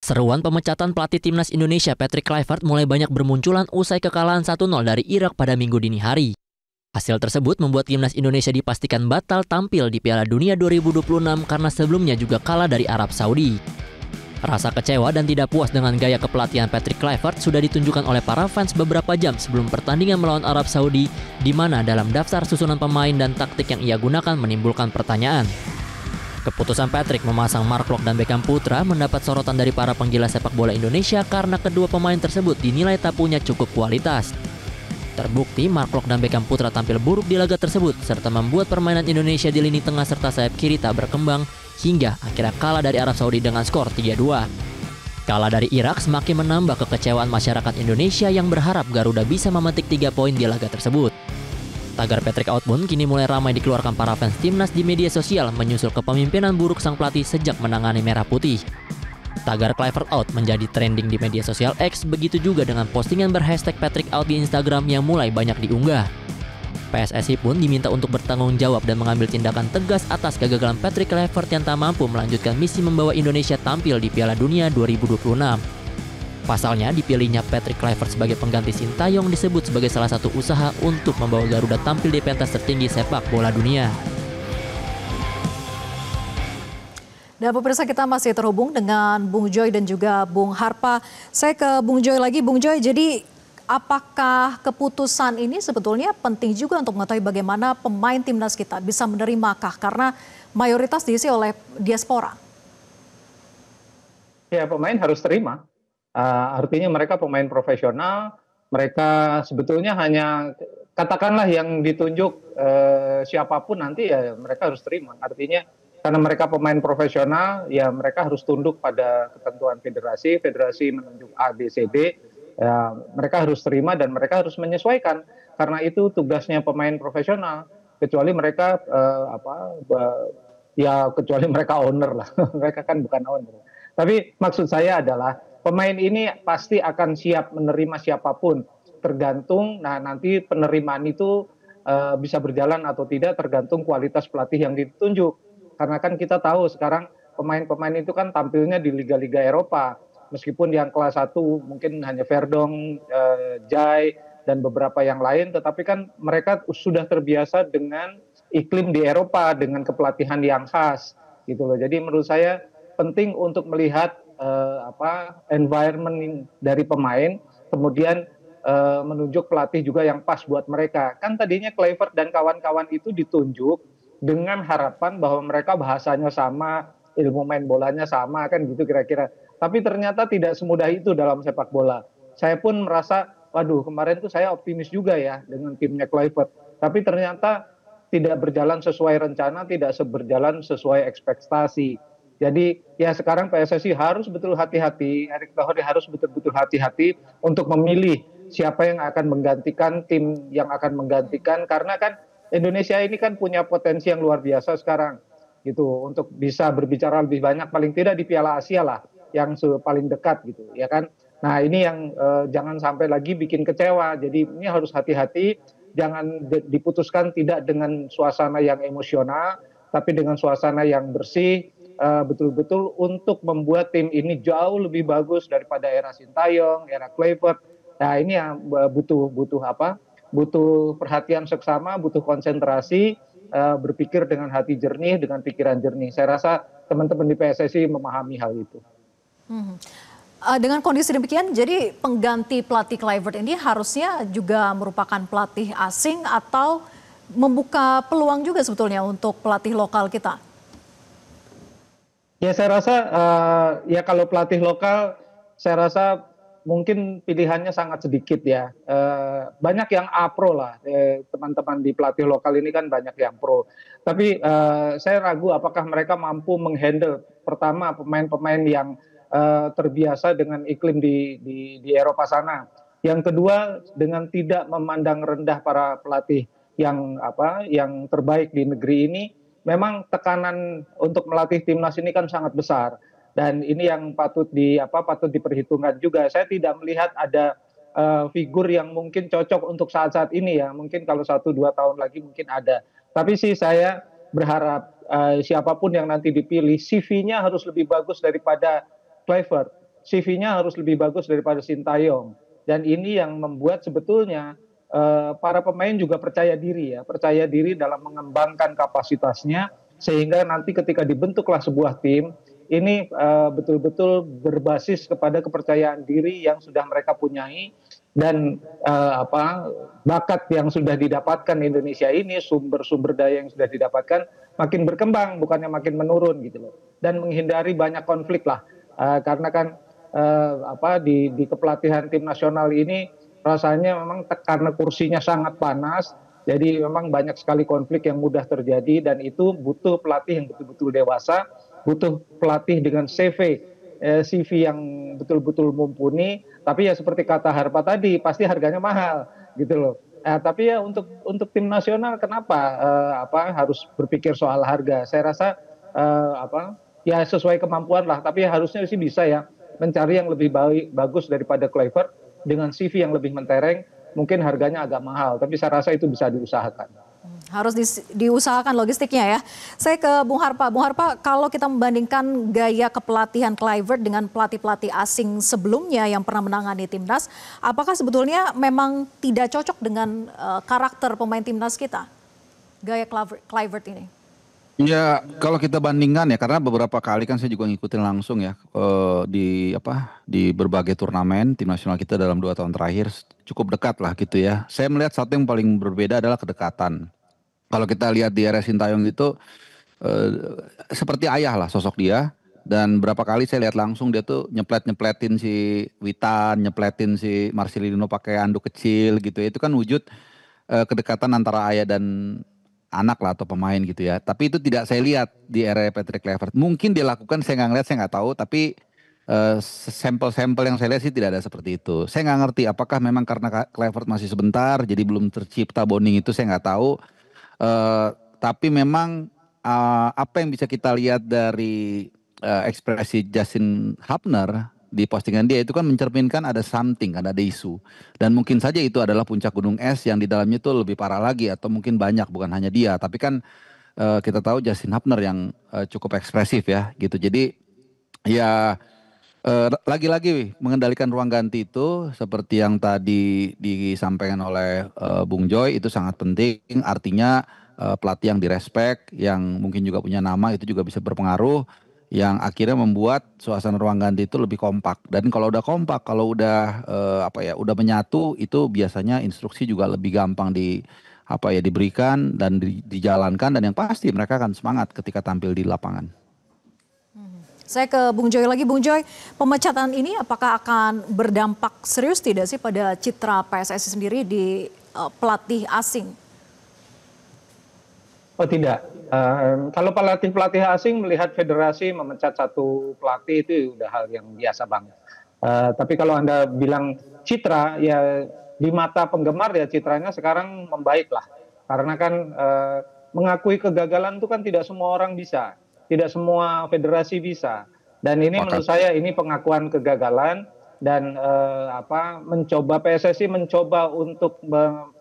Seruan pemecatan pelatih timnas Indonesia Patrick Kluivert mulai banyak bermunculan usai kekalahan 1-0 dari Irak pada Minggu dini hari. Hasil tersebut membuat timnas Indonesia dipastikan batal tampil di Piala Dunia 2026 karena sebelumnya juga kalah dari Arab Saudi. Rasa kecewa dan tidak puas dengan gaya kepelatihan Patrick Kluivert sudah ditunjukkan oleh para fans beberapa jam sebelum pertandingan melawan Arab Saudi, di mana dalam daftar susunan pemain dan taktik yang ia gunakan menimbulkan pertanyaan. Keputusan Patrick memasang Mark Klok dan Beckham Putra mendapat sorotan dari para penggila sepak bola Indonesia karena kedua pemain tersebut dinilai tak punya cukup kualitas. Terbukti Mark Klok dan Beckham Putra tampil buruk di laga tersebut serta membuat permainan Indonesia di lini tengah serta sayap kiri tak berkembang hingga akhirnya kalah dari Arab Saudi dengan skor 3-2. Kalah dari Irak semakin menambah kekecewaan masyarakat Indonesia yang berharap Garuda bisa memetik 3 poin di laga tersebut. Tagar Patrick out pun kini mulai ramai dikeluarkan para fans timnas di media sosial menyusul kepemimpinan buruk sang pelatih sejak menangani Merah Putih. Tagar Kluivert out menjadi trending di media sosial X, begitu juga dengan postingan berhashtag Patrick out di Instagram yang mulai banyak diunggah. PSSI pun diminta untuk bertanggung jawab dan mengambil tindakan tegas atas kegagalan Patrick Kluivert yang tak mampu melanjutkan misi membawa Indonesia tampil di Piala Dunia 2026. Pasalnya, dipilihnya Patrick Kluivert sebagai pengganti Sintayong disebut sebagai salah satu usaha untuk membawa Garuda tampil di pentas tertinggi sepak bola dunia. Dan pemirsa, kita masih terhubung dengan Bung Joy dan juga Bung Harpa. Saya ke Bung Joy lagi. Bung Joy, jadi apakah keputusan ini sebetulnya penting juga untuk mengetahui bagaimana pemain timnas kita bisa menerimakah? Karena mayoritas diisi oleh diaspora. Ya, pemain harus terima. Artinya mereka pemain profesional, mereka sebetulnya hanya katakanlah yang ditunjuk siapapun nanti ya mereka harus terima. Artinya karena mereka pemain profesional ya mereka harus tunduk pada ketentuan federasi, federasi menunjuk A, B, C, D, ya mereka harus terima dan mereka harus menyesuaikan. Karena itu tugasnya pemain profesional, kecuali mereka kecuali mereka owner lah, mereka kan bukan owner. Tapi maksud saya adalah pemain ini pasti akan siap menerima siapapun, tergantung nanti penerimaan itu bisa berjalan atau tidak tergantung kualitas pelatih yang ditunjuk. Karena kan kita tahu sekarang pemain-pemain itu kan tampilnya di liga-liga Eropa, meskipun yang kelas 1 mungkin hanya Verdong, Jai dan beberapa yang lain, tetapi kan mereka sudah terbiasa dengan iklim di Eropa dengan kepelatihan yang khas gitu loh. Jadi menurut saya penting untuk melihat environment dari pemain, kemudian menunjuk pelatih juga yang pas buat mereka. Kan tadinya Kluivert dan kawan-kawan itu ditunjuk dengan harapan bahwa mereka bahasanya sama, ilmu main bolanya sama, kan gitu kira-kira. Tapi ternyata tidak semudah itu dalam sepak bola. Saya pun merasa, waduh kemarin tuh saya optimis juga ya dengan timnya Kluivert. Tapi ternyata tidak berjalan sesuai rencana, tidak berjalan sesuai ekspektasi. Jadi ya sekarang PSSI harus betul hati-hati, Erick Thohir harus betul-betul hati-hati untuk memilih siapa yang akan menggantikan tim yang akan menggantikan, karena kan Indonesia ini kan punya potensi yang luar biasa sekarang gitu untuk bisa berbicara lebih banyak paling tidak di Piala Asia lah yang paling dekat gitu ya kan. Nah ini yang jangan sampai lagi bikin kecewa. Jadi ini harus hati-hati, jangan diputuskan tidak dengan suasana yang emosional, tapi dengan suasana yang bersih. Betul-betul untuk membuat tim ini jauh lebih bagus daripada era Sintayong, era Kluivert. Nah ini yang butuh perhatian seksama, butuh konsentrasi, berpikir dengan hati jernih, dengan pikiran jernih. Saya rasa teman-teman di PSSI memahami hal itu. Dengan kondisi demikian, jadi pengganti pelatih Kluivert ini harusnya juga merupakan pelatih asing atau membuka peluang juga sebetulnya untuk pelatih lokal kita? Ya saya rasa ya kalau pelatih lokal saya rasa mungkin pilihannya sangat sedikit ya. Banyak yang A-Pro lah, teman-teman di pelatih lokal ini kan banyak yang pro. Tapi saya ragu apakah mereka mampu menghandle pertama pemain-pemain yang terbiasa dengan iklim di Eropa sana. Yang kedua dengan tidak memandang rendah para pelatih yang terbaik di negeri ini. Memang tekanan untuk melatih timnas ini kan sangat besar dan ini yang patut diperhitungkan juga. Saya tidak melihat ada figur yang mungkin cocok untuk saat-saat ini ya. Mungkin kalau 1-2 tahun lagi mungkin ada. Tapi sih saya berharap siapapun yang nanti dipilih CV-nya harus lebih bagus daripada Kluivert. CV-nya harus lebih bagus daripada Sintayong. Dan ini yang membuat sebetulnya para pemain juga percaya diri dalam mengembangkan kapasitasnya sehingga nanti ketika dibentuklah sebuah tim ini betul-betul berbasis kepada kepercayaan diri yang sudah mereka punyai dan bakat yang sudah didapatkan di Indonesia ini, sumber-sumber daya yang sudah didapatkan makin berkembang bukannya makin menurun gitu loh, dan menghindari banyak konflik lah. Karena kan di kepelatihan tim nasional ini rasanya memang karena kursinya sangat panas, jadi memang banyak sekali konflik yang mudah terjadi dan itu butuh pelatih yang betul-betul dewasa, butuh pelatih dengan CV yang betul-betul mumpuni. Tapi ya seperti kata Harpa tadi, pasti harganya mahal gitu loh. Tapi ya untuk tim nasional kenapa harus berpikir soal harga? Saya rasa ya sesuai kemampuan lah. Tapi harusnya sih bisa ya mencari yang lebih bagus daripada Kluivert dengan CV yang lebih mentereng. Mungkin harganya agak mahal, tapi saya rasa itu bisa diusahakan. Harus diusahakan logistiknya ya. Saya ke Bung Harpa. Bung Harpa, kalau kita membandingkan gaya kepelatihan Kluivert dengan pelatih-pelatih asing sebelumnya yang pernah menangani timnas, apakah sebetulnya memang tidak cocok dengan karakter pemain timnas kita? Gaya Kluivert ini. Ya, kalau kita bandingkan ya, karena beberapa kali kan saya juga ngikutin langsung ya di berbagai turnamen tim nasional kita dalam 2 tahun terakhir cukup dekat lah gitu ya. Saya melihat satu yang paling berbeda adalah kedekatan. Kalau kita lihat di era Sintayong itu seperti ayah lah sosok dia. Dan berapa kali saya lihat langsung dia tuh nyepletin si Witan, nyepletin si Marcelino pakai anduk kecil gitu ya. Itu kan wujud kedekatan antara ayah dan anak lah atau pemain gitu ya. Tapi itu tidak saya lihat di era Patrick Kluivert. Mungkin dia lakukan, saya nggak ngeliat, saya nggak tahu. Tapi sampel-sampel yang saya lihat sih tidak ada seperti itu. Saya nggak ngerti apakah memang karena Kluivert masih sebentar, jadi belum tercipta bonding itu, saya nggak tahu. Tapi memang apa yang bisa kita lihat dari ekspresi Justin Hapner di postingan dia itu kan mencerminkan ada something, kan ada isu. Dan mungkin saja itu adalah puncak gunung es yang di dalamnya itu lebih parah lagi atau mungkin banyak, bukan hanya dia. Tapi kan kita tahu Justin Hapner yang cukup ekspresif ya gitu. Jadi ya lagi-lagi mengendalikan ruang ganti itu seperti yang tadi disampaikan oleh Bung Joy itu sangat penting. Artinya pelatih yang direspek, yang mungkin juga punya nama itu juga bisa berpengaruh, yang akhirnya membuat suasana ruang ganti itu lebih kompak. Dan kalau udah kompak, kalau udah udah menyatu, itu biasanya instruksi juga lebih gampang diberikan dan dijalankan, dan yang pasti mereka akan semangat ketika tampil di lapangan. Saya ke Bung Joy lagi. Bung Joy, pemecatan ini apakah akan berdampak serius tidak sih pada citra PSSI sendiri di pelatih asing? Oh tidak. Kalau pelatih asing melihat federasi memecat satu pelatih itu udah hal yang biasa banget. Tapi kalau Anda bilang citra, ya di mata penggemar ya citranya sekarang membaik lah. Karena kan mengakui kegagalan itu kan tidak semua orang bisa. Tidak semua federasi bisa. Dan ini menurut saya ini pengakuan kegagalan dan PSSI mencoba untuk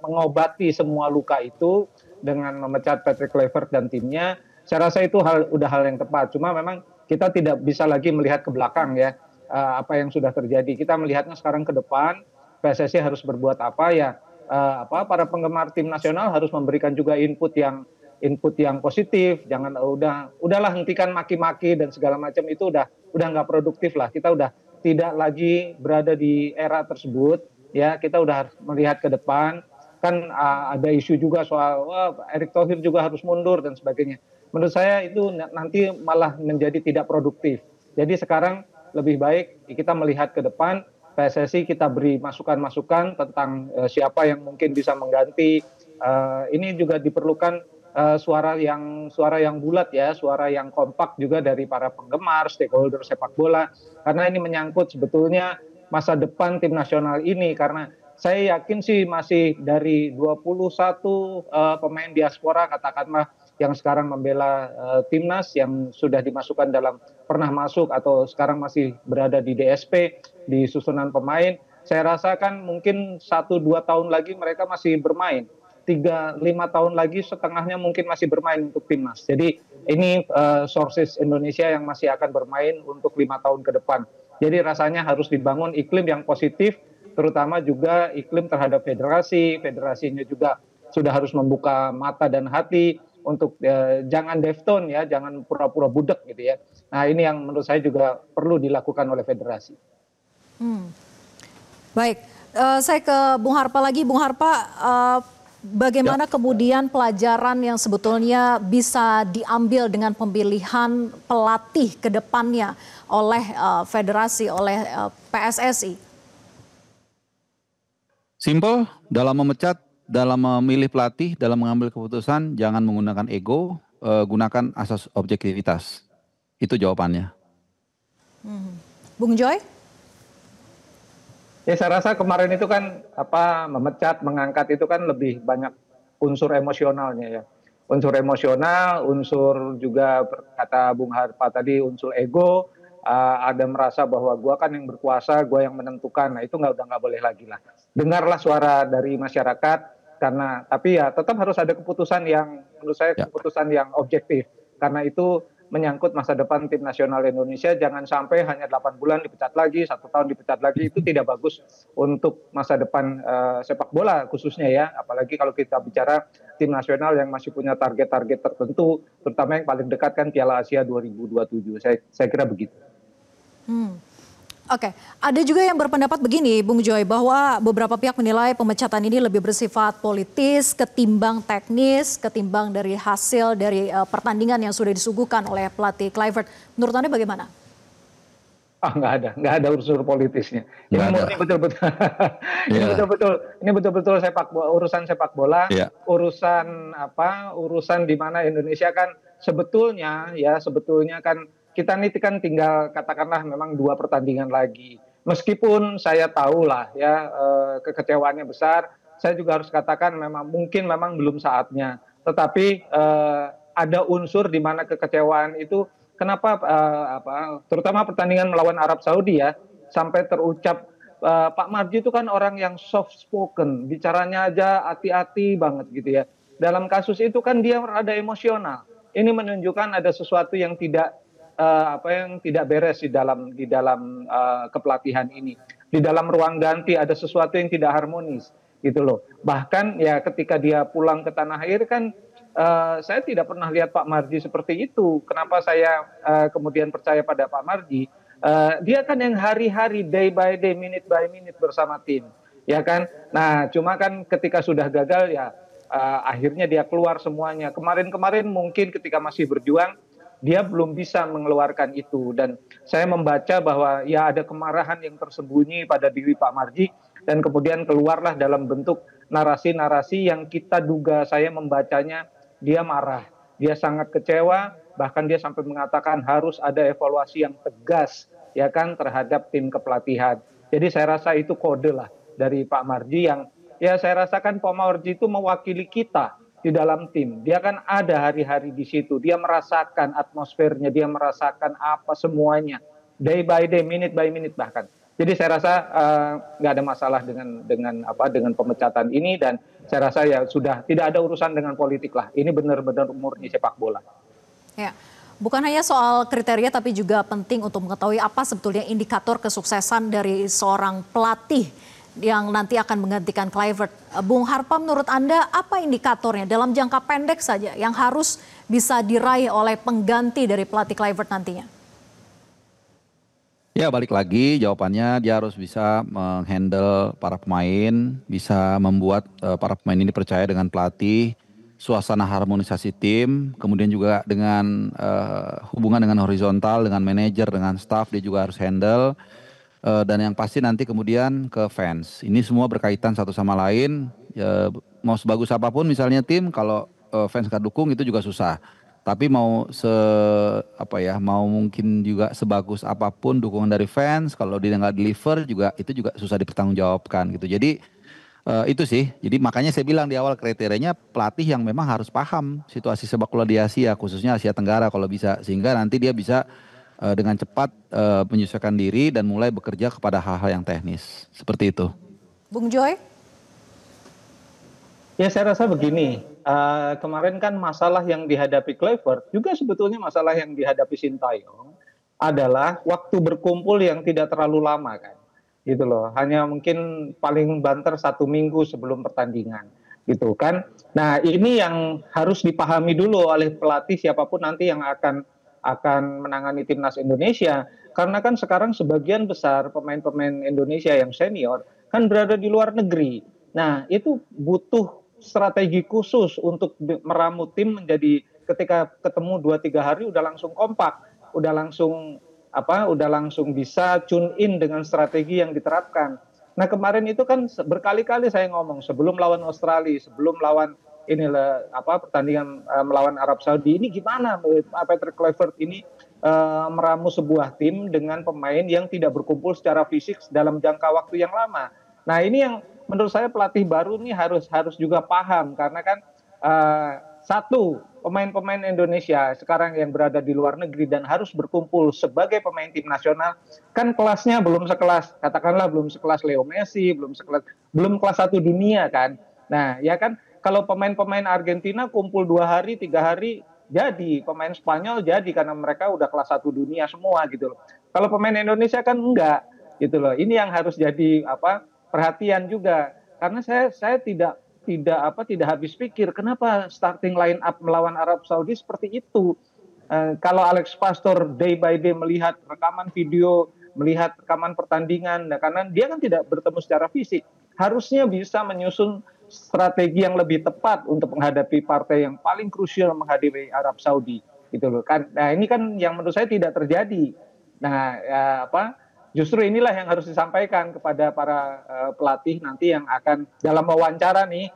mengobati semua luka itu dengan memecat Patrick Kluivert dan timnya. Saya rasa itu udah hal yang tepat. Cuma memang kita tidak bisa lagi melihat ke belakang ya apa yang sudah terjadi. Kita melihatnya sekarang ke depan. PSSI harus berbuat apa ya? Para penggemar tim nasional harus memberikan juga input yang positif. Jangan udahlah hentikan maki-maki dan segala macam, itu udah nggak produktif lah. Kita udah tidak lagi berada di era tersebut ya. Kita udah harus melihat ke depan. Kan ada isu juga soal Erick Thohir juga harus mundur dan sebagainya. Menurut saya itu nanti malah menjadi tidak produktif. Jadi sekarang lebih baik kita melihat ke depan. PSSI kita beri masukan-masukan tentang siapa yang mungkin bisa mengganti. Ini juga diperlukan suara yang bulat ya, suara yang kompak juga dari para penggemar, stakeholder sepak bola. Karena ini menyangkut sebetulnya masa depan tim nasional ini. Karena saya yakin sih masih dari 21 pemain diaspora katakanlah yang sekarang membela timnas, yang sudah dimasukkan pernah masuk atau sekarang masih berada di DSP, di susunan pemain. Saya rasakan mungkin 1-2 tahun lagi mereka masih bermain. 3-5 tahun lagi setengahnya mungkin masih bermain untuk timnas. Jadi ini sources Indonesia yang masih akan bermain untuk 5 tahun ke depan. Jadi rasanya harus dibangun iklim yang positif, terutama juga iklim terhadap federasi. Federasinya juga sudah harus membuka mata dan hati untuk jangan defton ya, jangan pura-pura budek gitu ya. Nah ini yang menurut saya juga perlu dilakukan oleh federasi. Baik, saya ke Bung Harpa lagi. Bung Harpa, bagaimana kemudian pelajaran yang sebetulnya bisa diambil dengan pemilihan pelatih ke depannya oleh federasi, oleh PSSI? Simple, dalam memecat, dalam memilih pelatih, dalam mengambil keputusan, jangan menggunakan ego, gunakan asas objektivitas. Itu jawabannya. Bung Joy? Ya saya rasa kemarin itu kan memecat, mengangkat itu kan lebih banyak unsur emosionalnya ya. Unsur emosional, unsur juga kata Bung Harpa tadi unsur ego, ada merasa bahwa gua kan yang berkuasa, gua yang menentukan. Nah itu udah nggak boleh lagi lah. Dengarlah suara dari masyarakat karena tapi ya tetap harus ada keputusan yang menurut saya keputusan yang objektif. Karena itu menyangkut masa depan tim nasional Indonesia, jangan sampai hanya 8 bulan dipecat lagi, 1 tahun dipecat lagi, itu tidak bagus untuk masa depan sepak bola khususnya ya, apalagi kalau kita bicara tim nasional yang masih punya target-target tertentu, terutama yang paling dekat kan Piala Asia 2027, saya kira begitu. Oke, ada juga yang berpendapat begini, Bung Joy, bahwa beberapa pihak menilai pemecatan ini lebih bersifat politis ketimbang teknis, ketimbang dari hasil dari pertandingan yang sudah disuguhkan oleh pelatih Kluivert. Menurut Anda bagaimana? Nggak ada unsur politisnya. Ini betul-betul, ini betul-betul urusan sepak bola, urusan di mana Indonesia kan sebetulnya kan kita ini kan tinggal katakanlah memang 2 pertandingan lagi. Meskipun saya tahu lah ya kekecewaannya besar, saya juga harus katakan mungkin belum saatnya. Tetapi ada unsur di mana kekecewaan itu kenapa terutama pertandingan melawan Arab Saudi ya sampai terucap Pak Marji itu kan orang yang soft spoken, bicaranya aja hati-hati banget gitu ya. Dalam kasus itu kan dia ada emosional. Ini menunjukkan ada sesuatu yang tidak beres di dalam kepelatihan ini. Di dalam ruang ganti ada sesuatu yang tidak harmonis gitu loh. Bahkan ya ketika dia pulang ke tanah air kan saya tidak pernah lihat Pak Marji seperti itu. Kenapa saya kemudian percaya pada Pak Marji? Dia kan yang hari-hari, day by day, minute by minute bersama tim, ya kan. Nah, cuma kan ketika sudah gagal ya akhirnya dia keluar semuanya. Kemarin-kemarin mungkin ketika masih berjuang dia belum bisa mengeluarkan itu, dan saya membaca bahwa ya ada kemarahan yang tersembunyi pada diri Pak Marji dan kemudian keluarlah dalam bentuk narasi-narasi yang kita duga, saya membacanya dia marah, dia sangat kecewa, bahkan dia sampai mengatakan harus ada evaluasi yang tegas ya kan terhadap tim kepelatihan. Jadi saya rasa itu kode lah dari Pak Marji yang ya saya rasakan Pak Marji itu mewakili kita di dalam tim. Dia kan ada hari-hari di situ, dia merasakan atmosfernya, dia merasakan apa semuanya, day by day, minute by minute bahkan. Jadi saya rasa nggak ada masalah dengan pemecatan ini, dan saya rasa ya sudah tidak ada urusan dengan politik lah. Ini benar-benar murni sepak bola. Ya, bukan hanya soal kriteria tapi juga penting untuk mengetahui apa sebetulnya indikator kesuksesan dari seorang pelatih yang nanti akan menggantikan Kluivert. Bung Harpa, menurut Anda apa indikatornya dalam jangka pendek saja yang harus bisa diraih oleh pengganti dari pelatih Kluivert nantinya? Ya balik lagi jawabannya, dia harus bisa menghandle para pemain, bisa membuat para pemain ini percaya dengan pelatih, suasana harmonisasi tim, kemudian juga dengan hubungan dengan horizontal, dengan manajer, dengan staff dia juga harus handle. Dan yang pasti nanti kemudian ke fans. Ini semua berkaitan satu sama lain. Ya, mau sebagus apapun misalnya tim, kalau fans gak dukung itu juga susah. Tapi mau mau mungkin juga sebagus apapun dukungan dari fans, kalau dia nggak deliver juga itu juga susah dipertanggungjawabkan gitu. Jadi itu sih. Jadi makanya saya bilang di awal kriterianya pelatih yang memang harus paham situasi sepak bola di Asia, khususnya Asia Tenggara kalau bisa, sehingga nanti dia bisa dengan cepat menyesuaikan diri dan mulai bekerja kepada hal-hal yang teknis. Seperti itu. Bung Joy? Ya saya rasa begini, kemarin kan masalah yang dihadapi Kluivert juga sebetulnya masalah yang dihadapi Sintayong. adalah waktu berkumpul yang tidak terlalu lama kan, gitu loh. Hanya mungkin paling banter 1 minggu sebelum pertandingan, gitu kan. Nah ini yang harus dipahami dulu oleh pelatih siapapun nanti yang akan menangani timnas Indonesia. Karena kan sekarang sebagian besar pemain-pemain Indonesia yang senior kan berada di luar negeri. Nah itu butuh strategi khusus untuk meramu tim menjadi ketika ketemu 2-3 hari udah langsung kompak, udah langsung bisa tune in dengan strategi yang diterapkan. Nah kemarin itu kan berkali-kali saya ngomong sebelum lawan Australia, sebelum lawan pertandingan melawan Arab Saudi, ini gimana Patrick Kluivert ini meramu sebuah tim dengan pemain yang tidak berkumpul secara fisik dalam jangka waktu yang lama. Nah ini yang menurut saya pelatih baru ini harus juga paham, karena kan satu, pemain-pemain Indonesia sekarang yang berada di luar negeri dan harus berkumpul sebagai pemain tim nasional, kan kelasnya belum sekelas, katakanlah belum sekelas Leo Messi, belum kelas 1 dunia kan. Nah ya kan, kalau pemain-pemain Argentina kumpul 2 hari 3 hari jadi, pemain Spanyol jadi karena mereka udah kelas 1 dunia semua gitu loh. Kalau pemain Indonesia kan enggak gitu loh. Ini yang harus jadi perhatian juga, karena saya tidak habis pikir kenapa starting line up melawan Arab Saudi seperti itu. Kalau Alex Pastor day by day melihat rekaman video, melihat rekaman pertandingan, nah, karena dia kan tidak bertemu secara fisik, harusnya bisa menyusun strategi yang lebih tepat untuk menghadapi partai yang paling krusial menghadapi Arab Saudi gitu loh kan. Nah ini kan yang menurut saya tidak terjadi. Nah justru inilah yang harus disampaikan kepada para pelatih nanti yang akan dalam wawancara nih,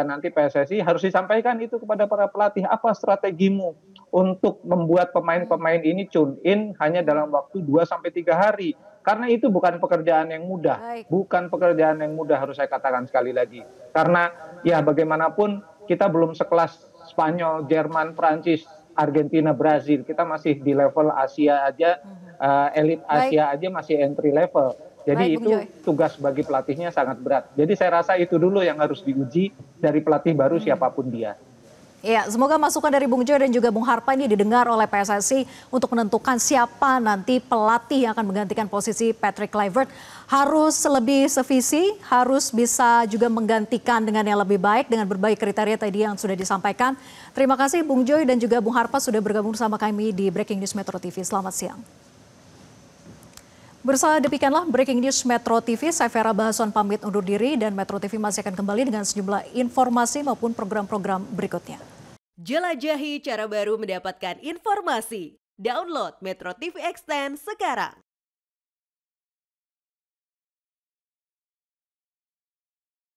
nanti PSSI harus disampaikan itu kepada para pelatih, apa strategimu untuk membuat pemain-pemain ini tune in hanya dalam waktu 2-3 hari. Karena itu bukan pekerjaan yang mudah. Bukan pekerjaan yang mudah, harus saya katakan sekali lagi. Karena ya bagaimanapun kita belum sekelas Spanyol, Jerman, Prancis, Argentina, Brazil. Kita masih di level Asia aja, elit Asia aja masih entry level. Jadi itu tugas bagi pelatihnya sangat berat. Jadi saya rasa itu dulu yang harus diuji dari pelatih baru siapapun dia. Iya, semoga masukan dari Bung Joy dan juga Bung Harpa ini didengar oleh PSSI untuk menentukan siapa nanti pelatih yang akan menggantikan posisi Patrick Kluivert. Harus lebih sevisi, harus bisa juga menggantikan dengan yang lebih baik dengan berbagai kriteria tadi yang sudah disampaikan. Terima kasih Bung Joy dan juga Bung Harpa sudah bergabung bersama kami di Breaking News Metro TV. Selamat siang. Bersama demikianlah Breaking News Metro TV, saya Vera Bahason pamit undur diri dan Metro TV masih akan kembali dengan sejumlah informasi maupun program-program berikutnya. Jelajahi cara baru mendapatkan informasi. Download Metro TV Extend sekarang.